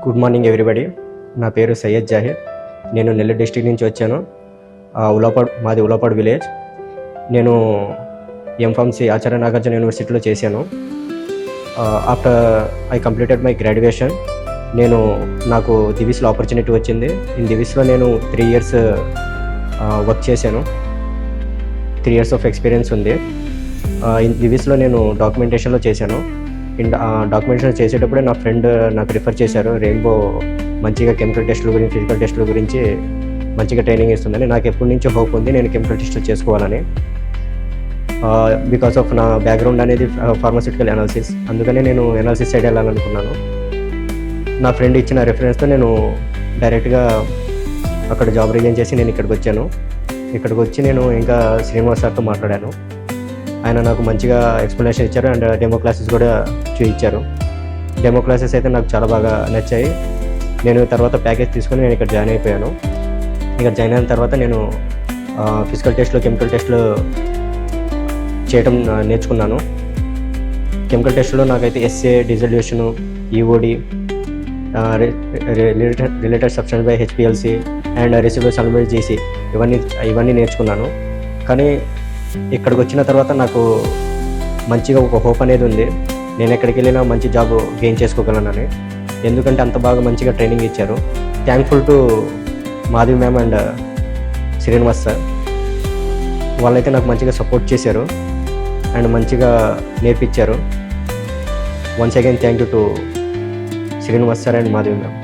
Good morning everybody. నా పేరు సయ్యద్ జాహిర్. నేను నెల్లూరు డిస్ట్రిక్ట్ నుంచి వచ్చాను. మాది ఉలాపాడు విలేజ్. నేను ఎంఫార్మసీ ఆచార్య నాగార్జున యూనివర్సిటీలో చేశాను. After I completed my graduation నాకు దివిస్లో ఆపర్చునిటీ వచ్చింది. ఇన్ దివిస్లో నేను 3 years వర్క్ చేశాను. 3 years ఆఫ్ ఎక్స్పీరియన్స్ ఉంది. ఇన్ దివిస్లో నేను డాక్యుమెంటేషన్లో చేశాను. డాక్యుమెంటేషన్ చేసేటప్పుడే నా ఫ్రెండ్ నాకు రిఫర్ చేశారు. రెయిన్బో మంచిగా కెమికల్ టెస్టుల గురించి, ఫిజికల్ టెస్టుల గురించి మంచిగా ట్రైనింగ్ ఇస్తుందని. నాకు ఎప్పటి నుంచో హోప్ ఉంది నేను కెమికల్ టెస్టులు చేసుకోవాలని. బికాస్ ఆఫ్ నా బ్యాక్గ్రౌండ్ అనేది ఫార్మాస్యూటికల్ అనాలిసిస్, అందుకనే నేను అనాలిసిస్ సైడ్ వెళ్ళాలనుకున్నాను. నా ఫ్రెండ్ ఇచ్చిన రెఫరెన్స్తో నేను డైరెక్ట్గా అక్కడ జాబ్ రిజైన్ చేసి నేను ఇక్కడికి వచ్చాను. ఇక్కడికి వచ్చి నేను ఇంకా శ్రీనివాస్ సార్తో మాట్లాడాను. ఆయన నాకు మంచిగా ఎక్స్ప్లెనేషన్ ఇచ్చారు అండ్ డెమో క్లాసెస్ కూడా చూపించారు. డెమో క్లాసెస్ అయితే నాకు చాలా బాగా నచ్చాయి. నేను తర్వాత ప్యాకేజ్ తీసుకొని నేను ఇక్కడ జాయిన్ అయిపోయాను. ఇక్కడ జాయిన్ అయిన తర్వాత నేను ఫిజికల్ టెస్ట్లు, కెమికల్ టెస్ట్లు చేయడం నేర్చుకున్నాను. కెమికల్ టెస్ట్లో నాకైతే assay, dissolution, EOD, related substance by HPLC and residues aluminate GC ఇవన్నీ నేర్చుకున్నాను. కానీ ఇక్కడికి వచ్చిన తర్వాత నాకు మంచిగా ఒక హోప్ అనేది ఉంది. నేను ఎక్కడికి వెళ్ళినా మంచి జాబ్ గెయిన్ చేసుకోగలనని. ఎందుకంటే అంత బాగా మంచిగా ట్రైనింగ్ ఇచ్చారు. Thankful to Madhavi ma'am and Srinivas sir. వాళ్ళైతే నాకు మంచిగా సపోర్ట్ చేశారు అండ్ మంచిగా నేర్పించారు. Once again thank you to Srinivas sir and Madhavi ma'am.